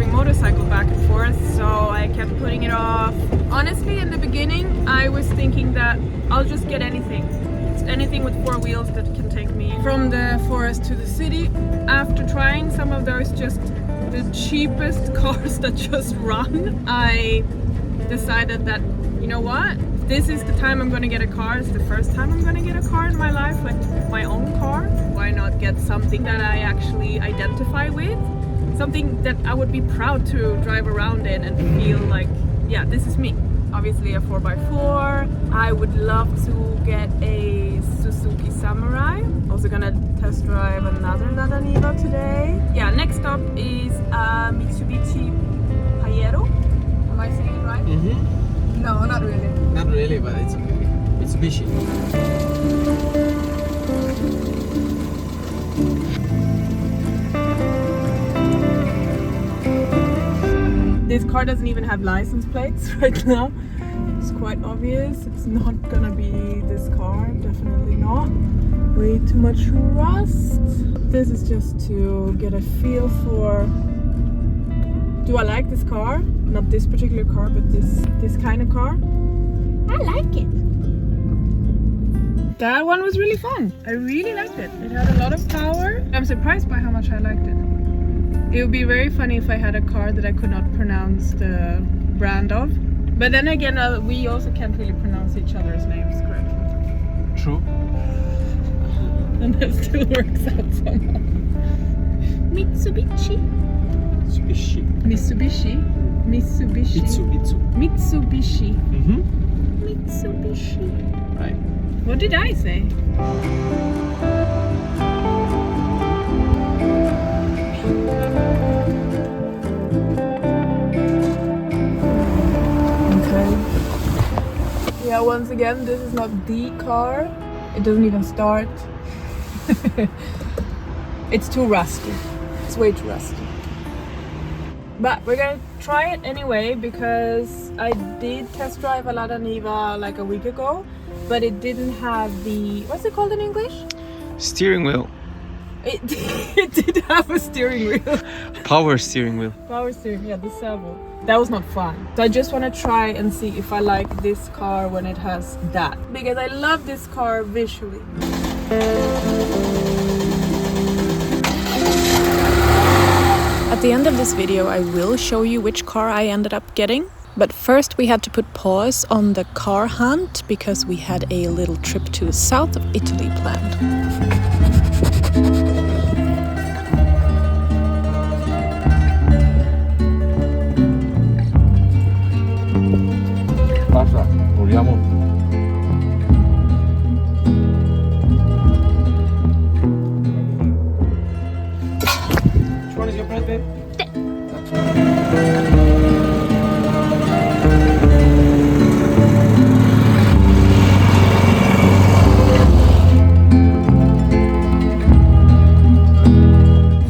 driving motorcycle back and forth, so I kept putting it off. Honestly, in the beginning, I was thinking that I'll just get anything. Anything with 4 wheels that can take me from the forest to the city. After trying some of those just the cheapest cars that just run, I decided that, you know what? This is the time I'm gonna get a car. It's the first time I'm gonna get a car in my life, like my own car. Why not get something that I actually identify with? Something that I would be proud to drive around in and feel like, yeah, this is me. Obviously a 4x4. I would love to get a Suzuki Samurai. Also gonna test drive another Lada Niva today. Yeah, next up is a Mitsubishi Pajero. Am I saying it right? Mm-hmm. No, not really. Not really, but it's okay. Mitsubishi. This car doesn't even have license plates right now. It's quite obvious. It's not gonna be this car, definitely not. Way too much rust. This is just to get a feel for, do I like this car? Not this particular car, but this kind of car. I like it. That one was really fun. I really liked it. It had a lot of power. I'm surprised by how much I liked it. It would be very funny if I had a car that I could not pronounce the brand of. But then again, we also can't really pronounce each other's names correctly. True. And that still works out somehow. Mitsubishi. Mitsubishi. Mitsubishi. Mm-hmm. Mitsubishi. Right. What did I say? Yeah, once again, this is not the car. It doesn't even start. It's too rusty. It's way too rusty. But we're gonna try it anyway because I did test drive a Lada Niva like a week ago, but it didn't have the, what's it called in English? Steering wheel. It did have a steering wheel. Power steering wheel. Power steering, yeah, the servo. That was not fun. So I just want to try and see if I like this car when it has that. Because I love this car visually. At the end of this video, I will show you which car I ended up getting. But first we had to put pause on the car hunt because we had a little trip to the south of Italy planned. Pasa, proviamo. Which one is your friend, babe?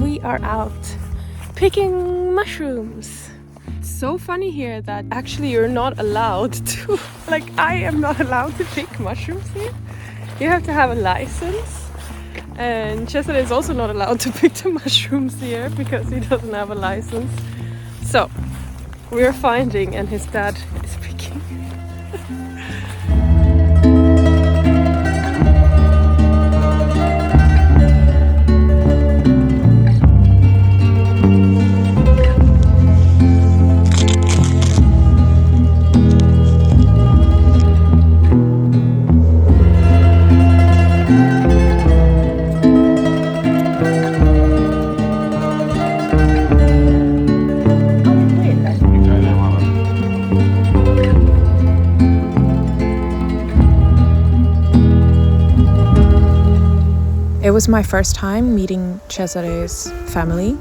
We are out picking mushrooms. So funny here that actually you're not allowed to, like I am not allowed to pick mushrooms here. You have to have a license, and Cesare is also not allowed to pick the mushrooms here because he doesn't have a license. So we're finding and his dad is picking. It was my first time meeting Cesare's family.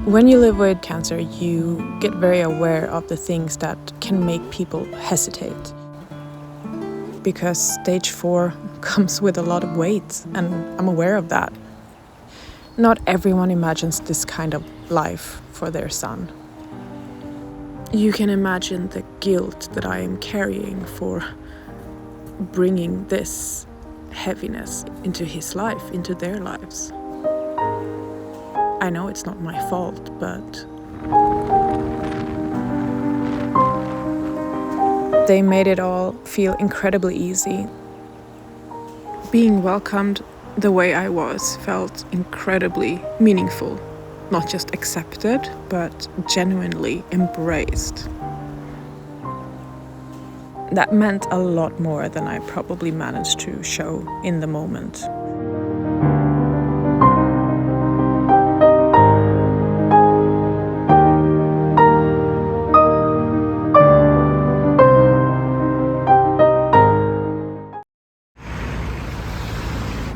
When you live with cancer, you get very aware of the things that can make people hesitate. Because stage 4 comes with a lot of weight, and I'm aware of that. Not everyone imagines this kind of life for their son. You can imagine the guilt that I am carrying for bringing this heaviness into his life, into their lives. I know it's not my fault, but they made it all feel incredibly easy. Being welcomed the way I was felt incredibly meaningful. Not just accepted, but genuinely embraced. That meant a lot more than I probably managed to show in the moment.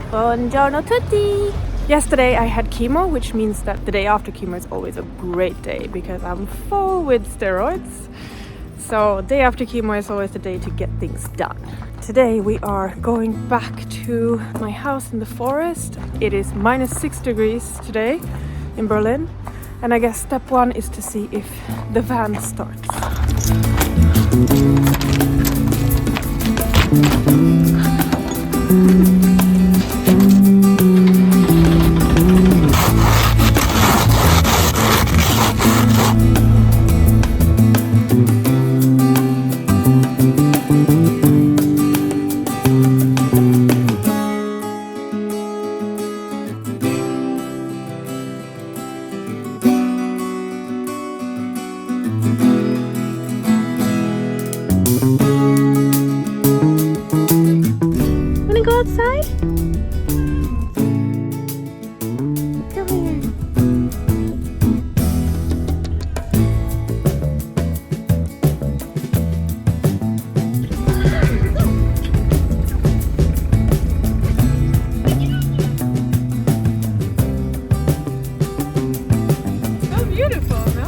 Buongiorno tutti! Yesterday I had chemo, which means that the day after chemo is always a great day because I'm full with steroids. So day after chemo is always the day to get things done. Today we are going back to my house in the forest. It is -6 degrees today in Berlin. And I guess step one is to see if the van starts. Wanna go outside? Come here. So beautiful, no?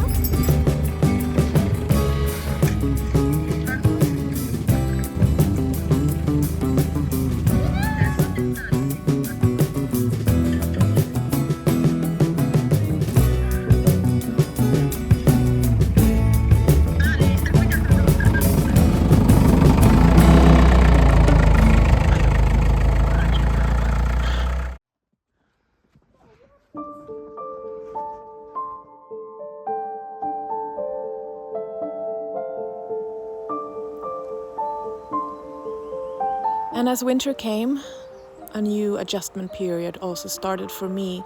And as winter came, a new adjustment period also started for me.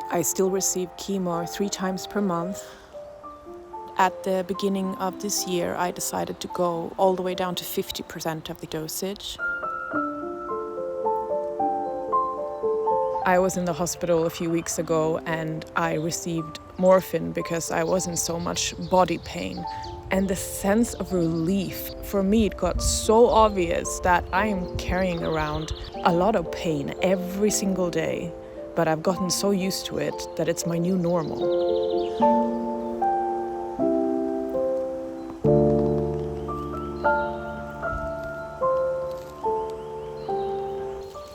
I still received chemo 3 times per month. At the beginning of this year, I decided to go all the way down to 50% of the dosage. I was in the hospital a few weeks ago and I received morphine because I was in so much body pain. And the sense of relief, for me, it got so obvious that I am carrying around a lot of pain every single day. But I've gotten so used to it that it's my new normal.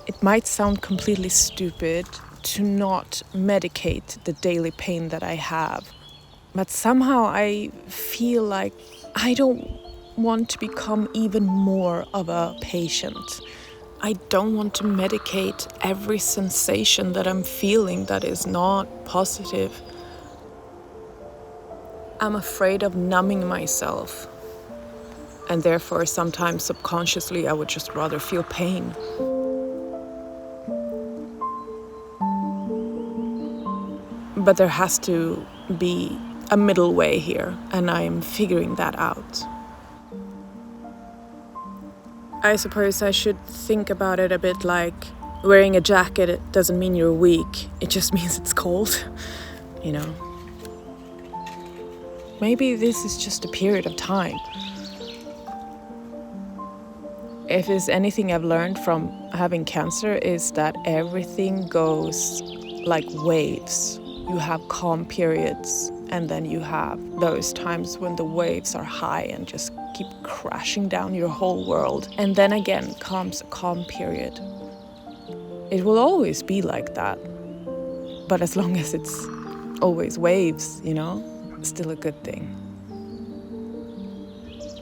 It might sound completely stupid to not medicate the daily pain that I have. But somehow I feel like I don't want to become even more of a patient. I don't want to medicate every sensation that I'm feeling that is not positive. I'm afraid of numbing myself. And therefore, sometimes subconsciously, I would just rather feel pain. But there has to be a middle way here, and I'm figuring that out. I suppose I should think about it a bit like wearing a jacket. It doesn't mean you're weak, it just means it's cold, you know. Maybe this is just a period of time. If there's anything I've learned from having cancer is that everything goes like waves. You have calm periods, and then you have those times when the waves are high and just keep crashing down your whole world. And then again comes a calm period. It will always be like that. But as long as it's always waves, you know, still a good thing.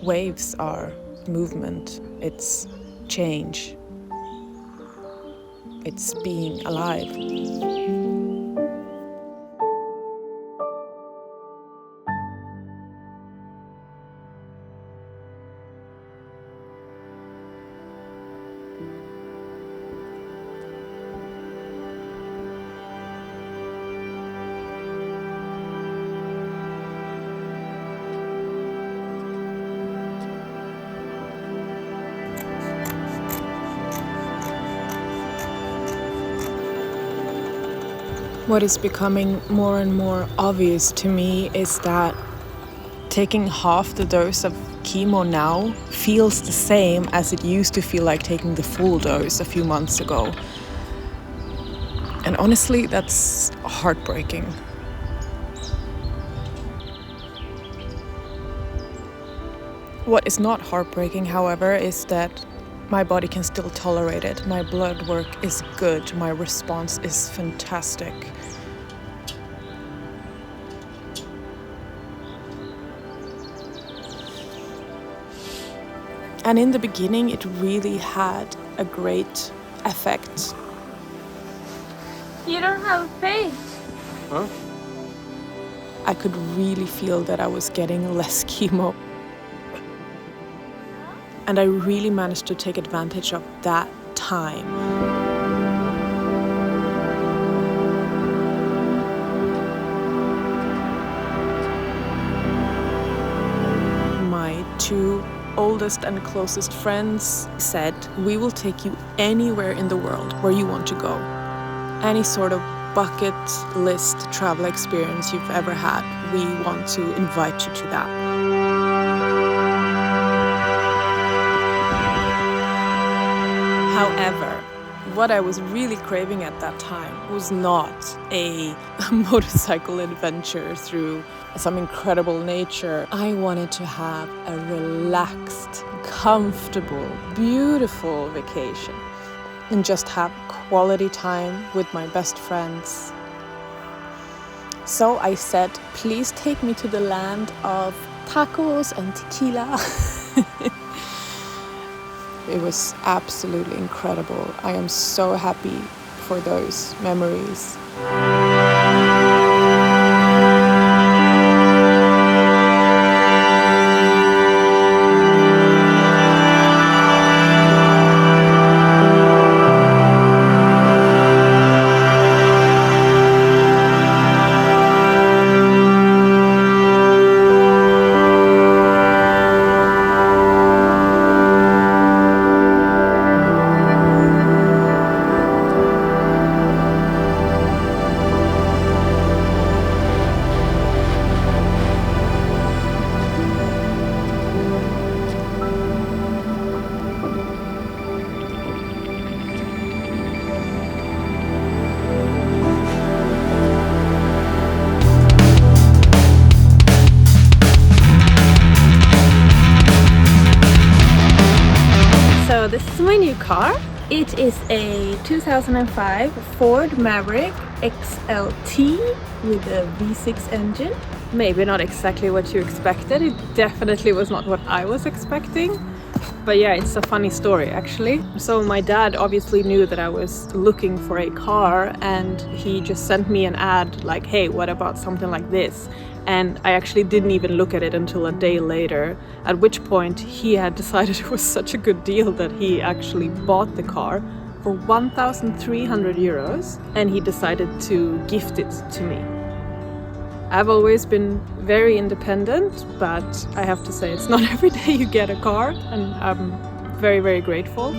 Waves are movement, it's change, it's being alive. What is becoming more and more obvious to me is that taking half the dose of chemo now feels the same as it used to feel like taking the full dose a few months ago. And honestly, that's heartbreaking. What is not heartbreaking, however, is that my body can still tolerate it. My blood work is good. My response is fantastic. And in the beginning, it really had a great effect. You don't have a face. Huh? I could really feel that I was getting less chemo. And I really managed to take advantage of that time. My two oldest and closest friends said, we will take you anywhere in the world where you want to go. Any sort of bucket list travel experience you've ever had, we want to invite you to that. However, what I was really craving at that time was not a motorcycle adventure through some incredible nature. I wanted to have a relaxed, comfortable, beautiful vacation and just have quality time with my best friends. So I said, please take me to the land of tacos and tequila. It was absolutely incredible. I am so happy for those memories. This is my new car. It is a 2005 Ford Maverick XLT with a V6 engine. Maybe not exactly what you expected. It definitely was not what I was expecting. But yeah, it's a funny story actually. So my dad obviously knew that I was looking for a car and he just sent me an ad like, hey, what about something like this? And I actually didn't even look at it until a day later, at which point he had decided it was such a good deal that he actually bought the car for 1,300 euros and he decided to gift it to me. I've always been very independent, but I have to say it's not every day you get a car, and I'm very, very grateful.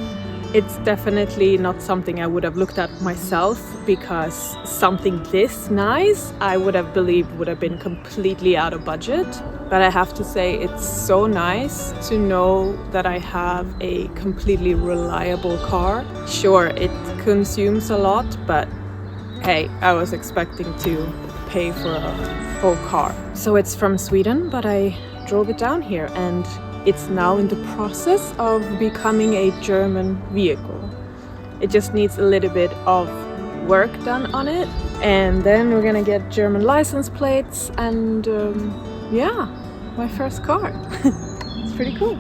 It's definitely not something I would have looked at myself, because something this nice I would have believed would have been completely out of budget. But I have to say it's so nice to know that I have a completely reliable car. Sure, it consumes a lot, but hey, I was expecting to pay for a full car. So it's from Sweden, but I drove it down here and it's now in the process of becoming a German vehicle. It just needs a little bit of work done on it, and then we're gonna get German license plates and yeah, my first car. It's pretty cool.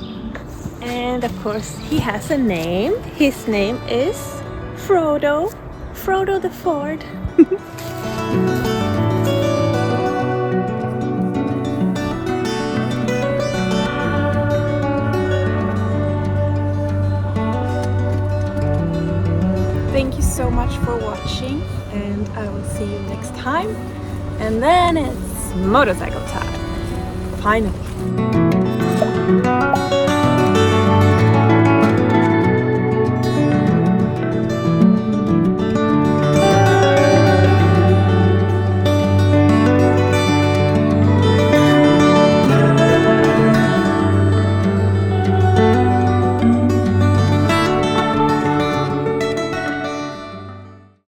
And of course he has a name. His name is Frodo the Ford. Thank you so much for watching, and I will see you next time. And then it's motorcycle time. Finally.